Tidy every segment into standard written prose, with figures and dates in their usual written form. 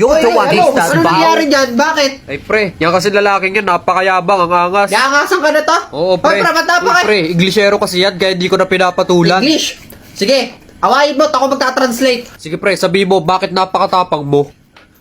You're the one who Ano stands nangyari dyan? Bakit? Ay pre, yan kasi lalaking yan, napakayabang, ang angas. Naangasan ka na to? Oo pre, Hoy, pre, ba't napaka- pre, Inglesero kasi yan, kaya hindi ko na pinapatulan. English. Sige, awayin mo, ako magta-translate. Sige pre, sabi mo, bakit napakatapang mo?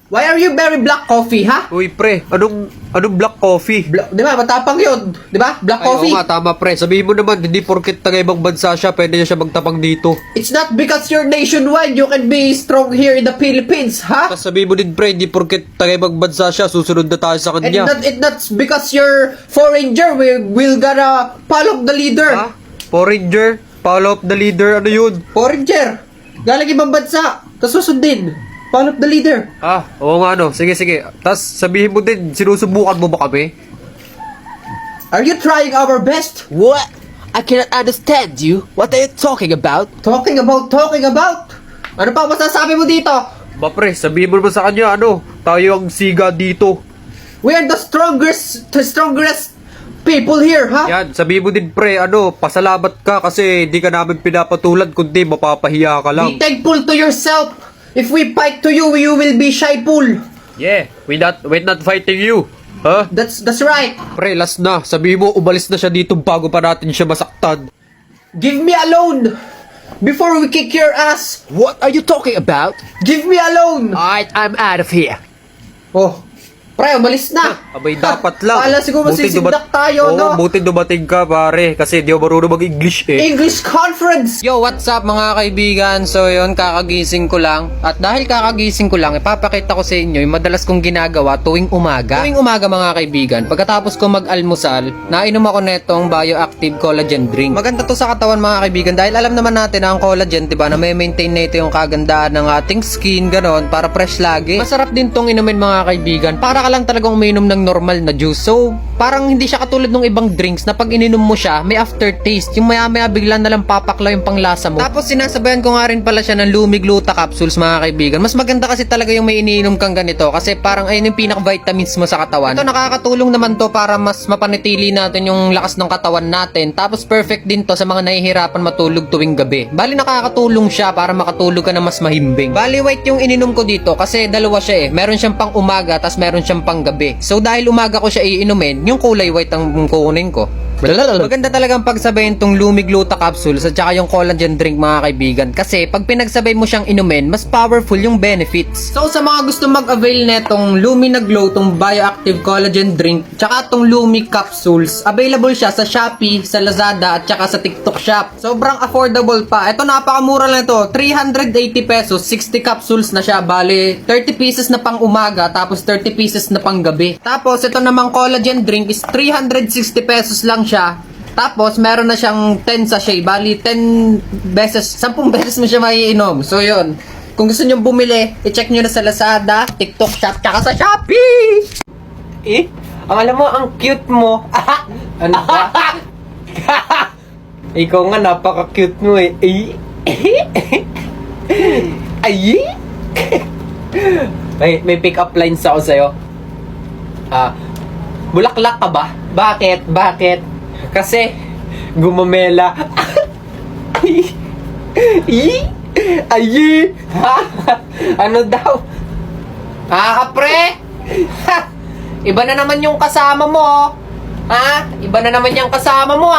Why are you very black coffee, ha? Uy pre, anong black coffee? Di ba, matapang yun. Di ba? Black Ay, coffee. oo nga, tama pre. Sabihin mo naman, hindi porket taga ibang bansa siya, pwede niya siya magtapang dito. It's not because you're nationwide, you can be strong here in the Philippines, ha? Tapos sabihin mo din pre, hindi porket taga ibang bansa siya, susunod na tayo sa And kanya. that's because you're foreigner, we'll gotta follow the leader. Ha? Foreigner? Follow up the leader, ano yun? Foreigner. Galing ibang bansa. Tapos susundin. Follow the leader. Ah, oo nga no. Sige, sige. Tapos sabihin mo din, sinusubukan mo ba kami? Are you trying our best? What? I cannot understand you. What are you talking about? Talking about. Ano pa masasabi mo dito? Ba pre, sabihin mo naman sa kanya, tayo ang siga dito. We are the strongest people here, ha? Yan, sabihin mo din pre, pasalamat ka kasi hindi ka namin pinapatulan kundi mapapahiya ka Be lang. thankful to yourself. If we fight to you, you will be shy fool. Yeah, we're not fighting you. Huh? That's right. Pre, last na. Sabihin mo, umalis na siya dito bago pa natin siya masaktan. Give me alone before we kick your ass. What are you talking about? Give me alone. Alright, I'm out of here. Oh, pre, umalis na. Abay, dapat lang. Kala siguro masisindak tayo, no? Oo, buti dumating ka, pare. Kasi di ako marunong mag-English eh. English conference. Yo, what's up mga kaibigan? So yun, kakagising ko lang. At dahil kakagising ko lang, ipapakita ko sa inyo yung madalas kong ginagawa tuwing umaga. Tuwing umaga mga kaibigan, pagkatapos ko mag-almusal, nainom ako netong Bioactive Collagen Drink. Maganda to sa katawan mga kaibigan dahil alam naman natin na ang collagen, diba, na may maintain na ito yung kagandaan ng ating skin, ganon, para fresh lagi. Masarap din tong inumin mga kaibigan. Para ka lang talagang uminom ng normal na juice. So, parang hindi siya katulad ng ibang drinks na pag ininom mo siya, may aftertaste. Yung maya-maya bigla na lang papaklaw yung panglasa mo. Tapos sinasabayan ko nga rin pala siya ng Lumigluta capsules mga kaibigan. Mas maganda kasi talaga yung may iniinom kang ganito kasi parang ayun yung pinaka-vitamins mo sa katawan. Ito nakakatulong naman to para mas mapanatili natin yung lakas ng katawan natin. Tapos perfect din to sa mga nahihirapan matulog tuwing gabi. Bali nakakatulong siya para makatulog ka na mas mahimbing. Bali white yung ininom ko dito kasi dalawa siya eh. Meron siyang pang umaga tapos meron siyang pang gabi. So dahil umaga ko siya iinumin, yung kulay white ang kukunin ko. Maganda talagang pagsabayin tong Lumigluta capsules at saka yung collagen drink mga kaibigan kasi pag pinagsabay mo siyang inumin, mas powerful yung benefits. So sa mga gusto mag-avail netong Luminaglow, tong Bioactive Collagen Drink, tsaka tong Lumi Capsules, available siya sa Shopee, sa Lazada at saka sa TikTok Shop. Sobrang affordable pa. Ito napakamura lang ito, 380 pesos, 60 capsules na siya. Bale, 30 pieces na pang umaga tapos 30 pieces na pang gabi. Tapos ito namang collagen drink is 360 pesos lang siya. Tapos, meron na siyang 10 sachet. Bali, 10 beses, 10 beses mo siya maiinom. So, yun. Kung gusto nyo bumili, i-check nyo na sa Lazada, TikTok Shop, tsaka sa Shopee! Ang alam mo, ang cute mo. Ano ba? Ikaw nga, napaka-cute mo eh. Ay! may pick-up lines ako sa'yo. Bulaklak ka ba? Bakit? Kasi gumamela. Ano daw? Kapre? Iba na naman yung kasama mo. Iba na naman yung kasama mo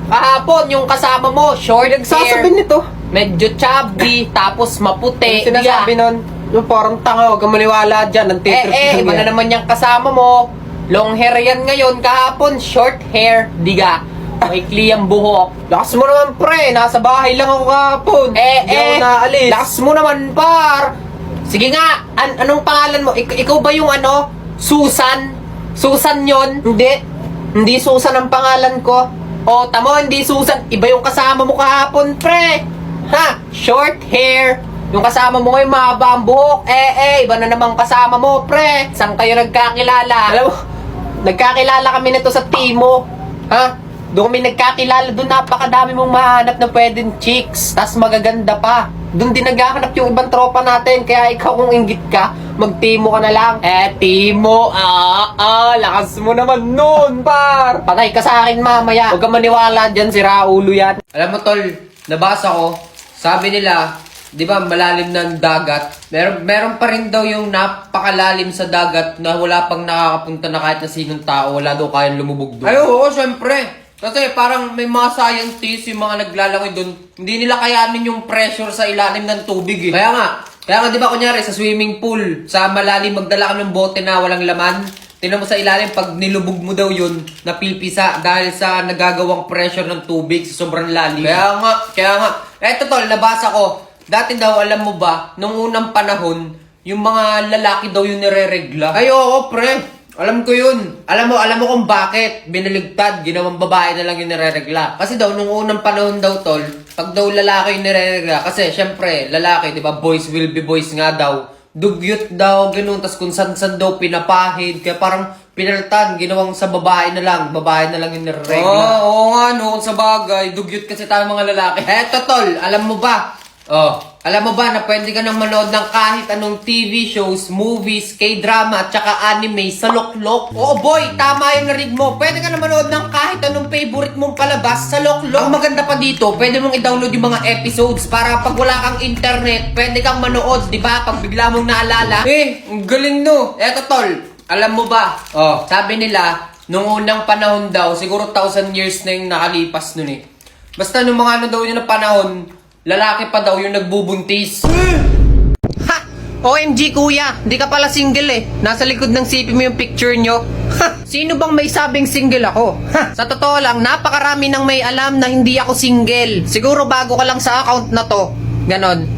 Kahapon yung kasama mo, short hair. Nagsasabi nito. Medyo chubby, tapos maputi. Ano sinasabi nun? Yung parang tanga, huwag kang maniwala dyan. Iba na naman yung kasama mo. Long hair yan ngayon, kahapon short hair, diga. Maikli ang buhok. Lakas mo naman, pre. Nasa bahay lang ako kahapon. Hindi ako naalis. Lakas mo naman, par. Sige nga, anong pangalan mo? Ikaw ba yung Susan? Susan yon? Hindi Susan ang pangalan ko. O, tamo, hindi Susan. Iba yung kasama mo kahapon, pre. Short hair. Yung kasama mo ngayon, mahaba ang buhok. Iba na namang kasama mo, pre. Saan kayo nagkakilala? Alam mo, nagkakilala kami nito sa Timo. Doon kami nagkakilala. Doon napakadami mong mahanap na pwedeng chicks. Tas magaganda pa. Doon din naghahanap yung ibang tropa natin. Kaya ikaw kung inggit ka, mag-Timo ka na lang. Timo. Lakas mo naman nun, par. Patay ka sa akin mamaya. Huwag ka maniwala dyan, si Raulo yan. Alam mo, tol, nabasa ko. Sabi nila, di ba, malalim ng dagat. Meron pa rin daw yung napakalalim sa dagat na wala pang nakakapunta na kahit na sinong tao, wala daw kayang lumubog doon. Ay, oo, syempre. Kasi parang may mga scientists, yung mga naglalangoy doon, hindi nila kayanin yung pressure sa ilalim ng tubig eh. Kaya nga di ba kunyari sa swimming pool, sa malalim magdala ka ng bote na walang laman, tingnan mo sa ilalim, pag nilubog mo daw yun, napipisa dahil sa nagagawang pressure ng tubig sa sobrang lalim. Kaya nga. Eto tol, nabasa ko, dati daw, alam mo ba, nung unang panahon, yung mga lalaki daw yung nireregla. Ay, oo, pre. Alam ko yun. Alam mo kung bakit binaligtad, ginawang babae na lang yung nireregla. Kasi daw, nung unang panahon daw, tol, pag daw lalaki yung nireregla, kasi syempre, lalaki, di ba, boys will be boys nga daw. Dugyot daw, ganun, tas kung san-san daw pinapahid, kaya parang pinalitan, ginawang sa babae na lang yung nireregla. Oo nga, no, sa bagay, dugyot kasi tayo mga lalaki. Eto, tol, alam mo ba na pwede ka nang manood ng kahit anong TV shows, movies, K-drama, at saka anime sa Loklok? Oo boy, tama yung narinig mo. Pwede ka nang manood ng kahit anong favorite mong palabas sa Loklok. Ang maganda pa dito, pwede mong i-download yung mga episodes para pag wala kang internet, pwede kang manood, di ba? Pag bigla mong naalala. Ang galing no. Eto tol, alam mo ba? Sabi nila, nung unang panahon daw, siguro 1,000 years na yung nakalipas nun eh. Basta nung mga ano daw yun na panahon, lalaki pa daw yung nagbubuntis. Ha! OMG kuya, di ka pala single eh. Nasa likod ng CP mo yung picture nyo. Ha! Sino bang may sabing single ako? Ha! Sa totoo lang, napakarami nang may alam na hindi ako single. Siguro bago ka lang sa account na to. Ganon.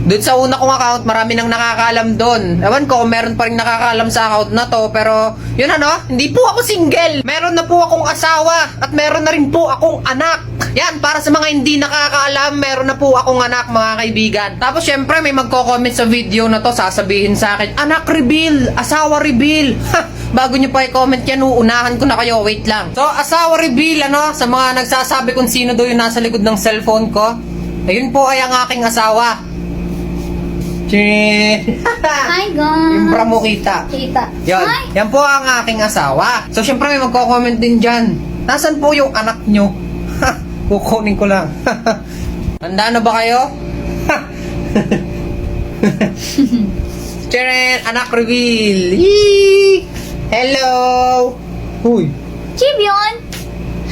Doon sa una kong account, marami nang nakakaalam doon. Ewan ko kung meron pa rin nakakaalam sa account na to. Pero, yun hindi po ako single. Meron na po akong asawa. At meron na rin po akong anak. Yan, para sa mga hindi nakakaalam, meron na po akong anak, mga kaibigan. Tapos, syempre, may magko-comment sa video na to, sasabihin sa akin, anak reveal, asawa reveal. Bago nyo pa i-comment yan, uunahan ko na kayo, wait lang. So, asawa reveal, sa mga nagsasabi kung sino daw yung nasa likod ng cellphone ko. Ayun po ay ang aking asawa. Hi guys! Yung bra mo kita. Yan. Hi! Yan po ang aking asawa. So, syempre may magko-comment din dyan. Nasaan po yung anak nyo? Kukunin ko lang. Handa na ba kayo? Tcharan! Anak reveal! Yee! Hello! Huy! Chibion!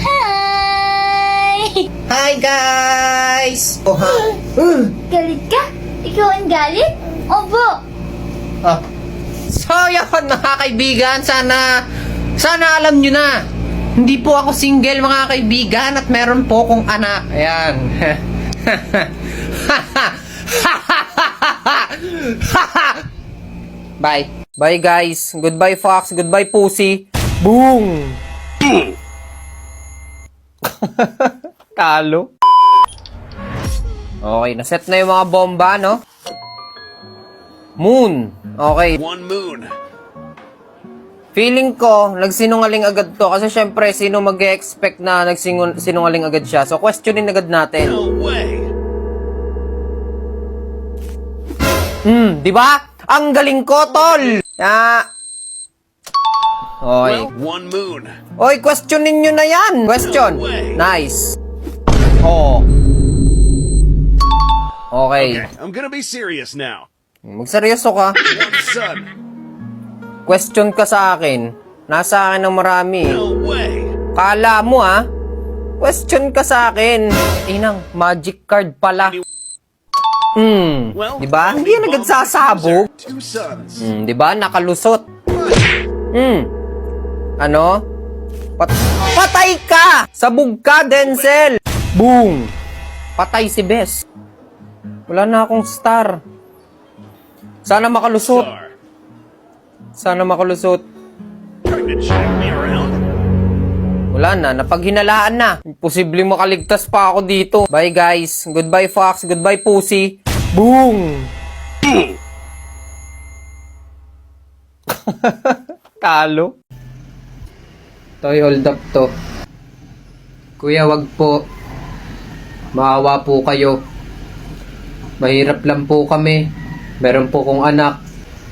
Hi! Hi guys! Oh, ha? Galit ka? Ikaw ang galit? Opo! So, yun mga kaibigan, sana alam nyo na. Hindi po ako single mga kaibigan at meron po akong anak. Ayan. Bye. Bye guys. Goodbye Fox. Goodbye Pussy. Boom! Talo. Okay, naset na yung mga bomba, no? Moon. Okay. One moon. Feeling ko, nagsinungaling agad to. Kasi syempre, sino mag-expect na nagsinungaling agad siya? So, questionin agad natin. No way. Di ba? Ang galing ko, tol! Okay. Well, one moon. Oy, questionin nyo na yan! Question. No way. Nice. Oh. Okay. I'm gonna be serious now. Magseryoso ka. One sun. Question ka sa akin. Nasa akin ng marami. No way. Kala mo Question ka sa akin. Inang, magic card pala. Well, Diba? Hindi yan agad sasabog. Two suns. Diba? Nakalusot. Ano? Patay ka! Sabog ka, Denzel! Boom! Patay si Bes. Wala na akong star. Sana makalusot. Star. Sana makalusot. Trying to check me around. Wala na, napaghinalaan na. Posibleng makaligtas pa ako dito. Bye guys. Goodbye Fox. Goodbye Pussy. Boom! Talo. Toy, hold up to. Kuya, wag po. Maawa po kayo. Mahirap lang po kami. Meron po kong anak.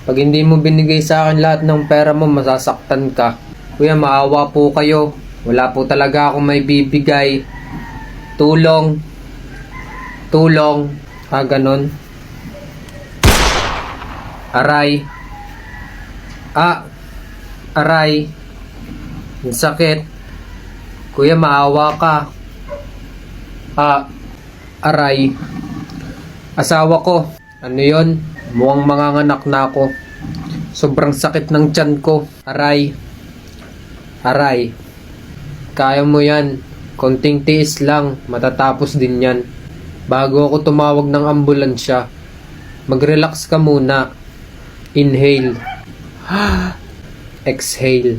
Pag hindi mo binigay sa akin lahat ng pera mo, masasaktan ka. Kuya, maawa po kayo. Wala po talaga akong may bibigay. Tulong. Tulong. Ganon. Aray. Aray. Ang sakit. Kuya, maawa ka. Aray. Asawa ko. Ano yon? Mukhang manganganak na ako. Sobrang sakit ng tiyan ko. Aray. Aray. Kaya mo yan. Konting tiis lang. Matatapos din yan. Bago ako tumawag ng ambulansya, mag-relax ka muna. Inhale. Exhale.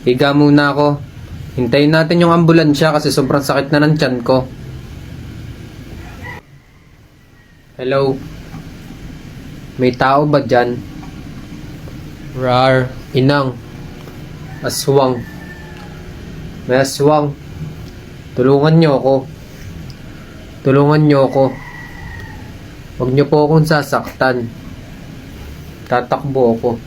Higa muna ako. Hintayin natin yung ambulansya kasi sobrang sakit na ng tiyan ko. Hello? May tao ba dyan? Rar. Inang. Aswang. May aswang. Tulungan niyo ako. Tulungan niyo ako. Huwag niyo po akong sasaktan. Tatakbo ako.